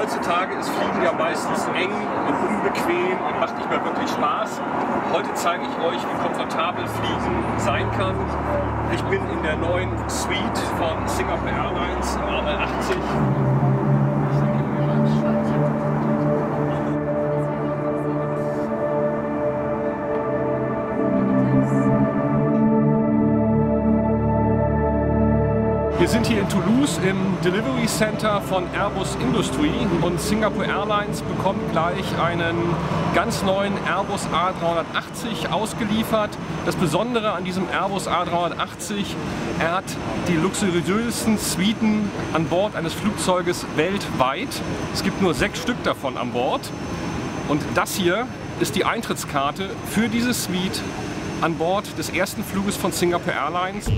Heutzutage ist Fliegen ja meistens eng und unbequem und macht nicht mehr wirklich Spaß. Heute zeige ich euch, wie komfortabel Fliegen sein kann. Ich bin in der neuen Suite von Singapore Airlines A380. Wir sind hier in Toulouse im Delivery Center von Airbus Industrie und Singapore Airlines bekommt gleich einen ganz neuen Airbus A380 ausgeliefert. Das Besondere an diesem Airbus A380, er hat die luxuriösesten Suiten an Bord eines Flugzeuges weltweit. Es gibt nur 6 Stück davon an Bord. Und das hier ist die Eintrittskarte für diese Suite an Bord des ersten Fluges von Singapore Airlines.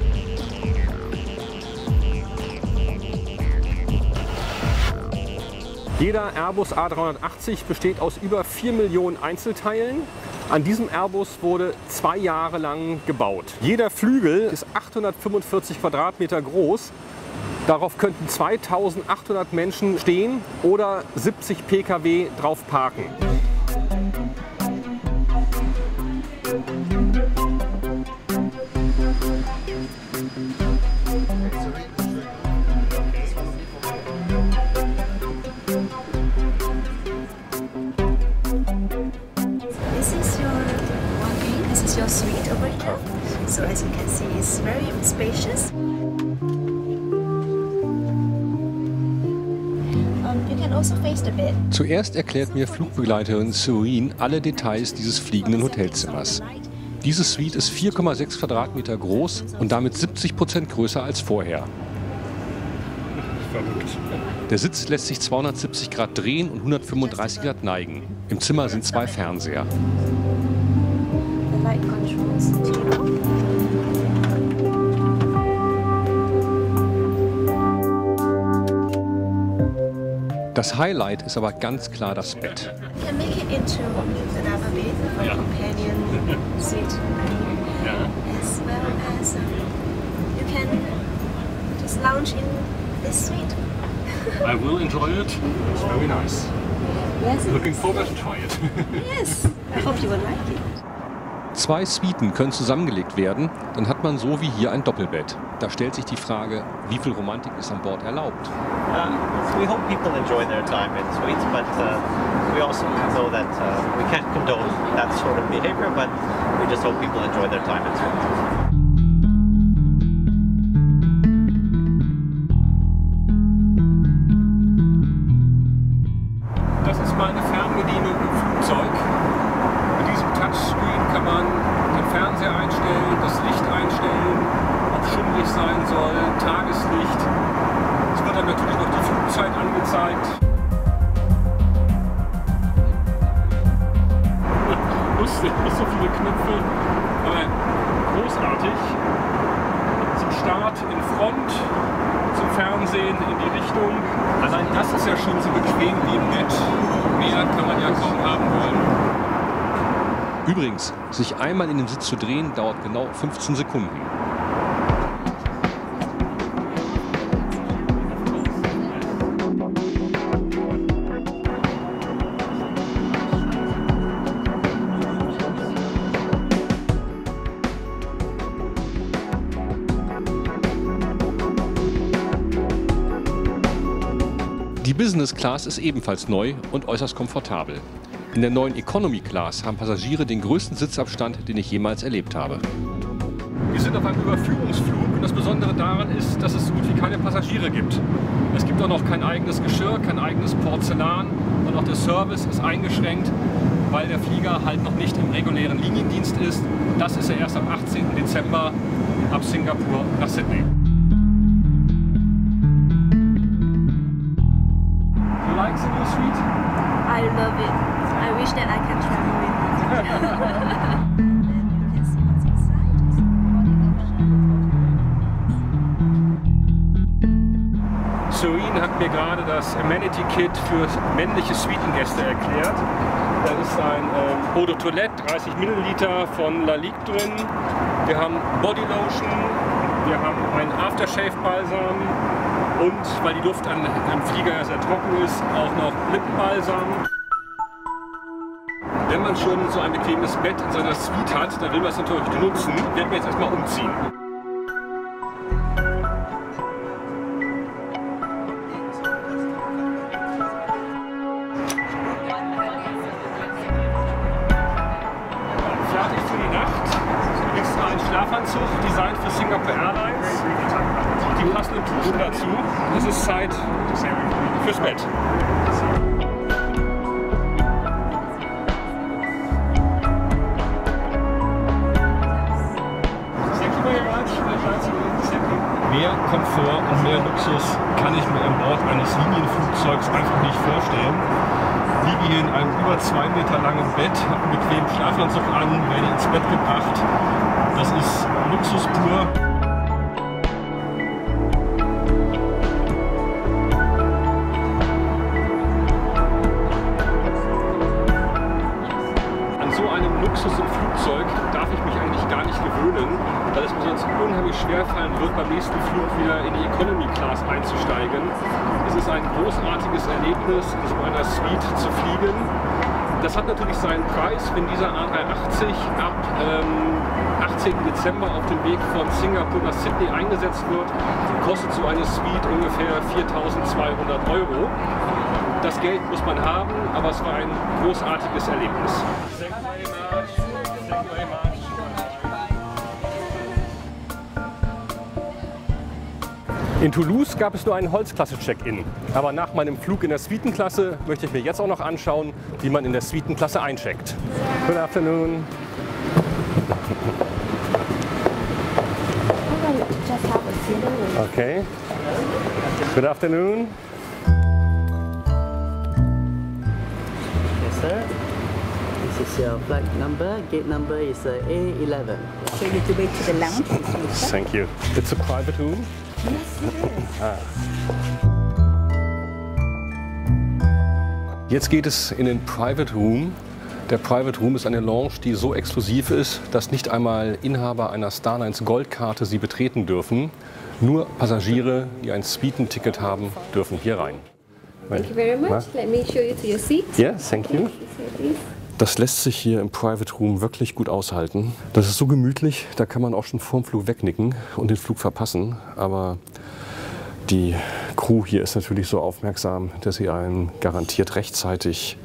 Jeder Airbus A380 besteht aus über 4 Millionen Einzelteilen. An diesem Airbus wurde 2 Jahre lang gebaut. Jeder Flügel ist 845 Quadratmeter groß. Darauf könnten 2800 Menschen stehen oder 70 Pkw drauf parken. Your suite over here. So as you can see, it's very spacious. You can also face the bed. Zuerst erklärt mir Flugbegleiterin Serene alle Details dieses fliegenden Hotelzimmers. Diese Suite ist 4,6 Quadratmeter groß und damit 70% größer als vorher. Verrückt. Der Sitz lässt sich 270 Grad drehen und 135 Grad neigen. Im Zimmer sind 2 Fernseher. Light controls table. Das Highlight ist aber ganz klar das Bett. You can make it into another bed for companion suite, as well as you can just lounge in this suite. I will enjoy it. It's very nice. Yes. Looking forward to try it. Yes. I hope you will like it. 2 Suiten können zusammengelegt werden, dann hat man so wie hier ein Doppelbett. Da stellt sich die Frage, wie viel Romantik ist an Bord erlaubt? We hope people enjoy their time in suites, but we also know that we can't condone that sort of behavior, but we just hope people enjoy their time in suites. Das ist meine Fernbedienung im Flugzeug. Mit diesem Touchscreen kann man den Fernseher einstellen, das Licht einstellen, ob schummrig sein soll, Tageslicht. Es wird dann natürlich noch die Flugzeit angezeigt. Lustig, so viele Knöpfe, aber großartig. Zum Start in Front, zum Fernsehen in die Richtung. Allein das ist ja schon so bequem wie im Bett. Mehr kann man ja kaum haben wollen. Übrigens, sich einmal in den Sitz zu drehen, dauert genau 15 Sekunden. Die Business Class ist ebenfalls neu und äußerst komfortabel. In der neuen Economy Class haben Passagiere den größten Sitzabstand, den ich jemals erlebt habe. Wir sind auf einem Überführungsflug und das Besondere daran ist, dass es so gut wie keine Passagiere gibt. Es gibt auch noch kein eigenes Geschirr, kein eigenes Porzellan und auch der Service ist eingeschränkt, weil der Flieger halt noch nicht im regulären Liniendienst ist. Das ist ja erst am 18. Dezember ab Singapur nach Sydney. You like the new suite? I love it. I wish that I can travel with it. Serene hat mir gerade das Amenity Kit für männliche Suitengäste erklärt. Da ist ein Eau de Toilette, 30 Milliliter von Lalique drin. Wir haben Body Lotion, wir haben einen Aftershave Balsam, Und weil die Luft am Flieger sehr trocken ist, auch noch Lippenbalsam. Wenn man schon so ein bequemes Bett in seiner Suite hat, dann will man es natürlich nutzen. Werden wir jetzt erstmal umziehen. Fertig für die Nacht. Extra ein Schlafanzug, Design für Singapore Airlines. Die passenden Tuschen dazu. Es ist Zeit fürs Bett. Mehr Komfort und mehr Luxus kann ich mir an Bord eines Linienflugzeugs einfach nicht vorstellen. Ich liege hier in einem über 2 Meter langen Bett, habe einen bequemen Schlafanzug an, werde ins Bett gebracht. Das ist Luxus pur. An so einem Luxus im Flugzeug darf ich mich eigentlich gar nicht gewöhnen, weil es mir sonst unheimlich schwer fallen wird, beim nächsten Flug wieder in die Economy Class einzusteigen. Es ist ein großartiges Erlebnis, in so einer Suite zu fliegen. Das hat natürlich seinen Preis, wenn dieser A380 ab 18. Dezember auf dem Weg von Singapur nach Sydney eingesetzt wird, kostet so eine Suite ungefähr 4.200 €. Das Geld muss man haben, aber es war ein großartiges Erlebnis. In Toulouse gab es nur einen Holzklasse-Check-In. Aber nach meinem Flug in der Suitenklasse möchte ich mir jetzt auch noch anschauen, wie man in der Suitenklasse eincheckt. Good afternoon. Okay. Good afternoon. Yes, sir. This is your flight number. Gate number is A11. So you have to wait to the lounge. Thank you. It's a private room. Jetzt geht es in den Private Room. Der Private Room ist eine Lounge, die so exklusiv ist, dass nicht einmal Inhaber einer Starlines Goldkarte sie betreten dürfen. Nur Passagiere, die ein Suitenticket haben, dürfen hier rein. Thank you very much. Let me show you to your seat. Yes, thank you. Das lässt sich hier im Private Room wirklich gut aushalten. Das ist so gemütlich, da kann man auch schon vorm Flug wegnicken und den Flug verpassen. Aber die Crew hier ist natürlich so aufmerksam, dass sie einen garantiert rechtzeitig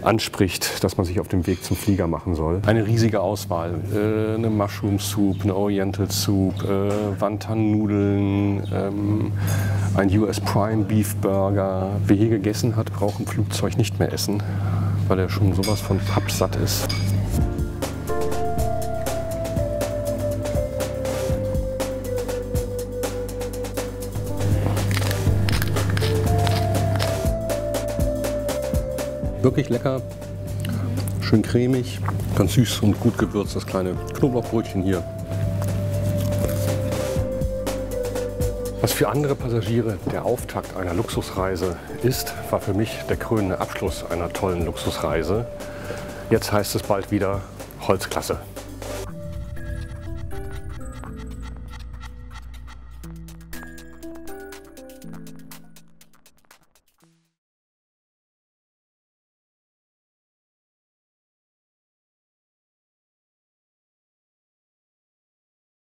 anspricht, dass man sich auf dem Weg zum Flieger machen soll. Eine riesige Auswahl. Eine Mushroom Soup, eine Oriental Soup, Wonton-Nudeln, ein US Prime Beef Burger. Wer hier gegessen hat, braucht im Flugzeug nicht mehr essen, weil er schon sowas von pappsatt ist. Wirklich lecker, schön cremig, ganz süß und gut gewürzt, das kleine Knoblauchbrötchen hier. Was für andere Passagiere der Auftakt einer Luxusreise ist, war für mich der krönende Abschluss einer tollen Luxusreise. Jetzt heißt es bald wieder Holzklasse.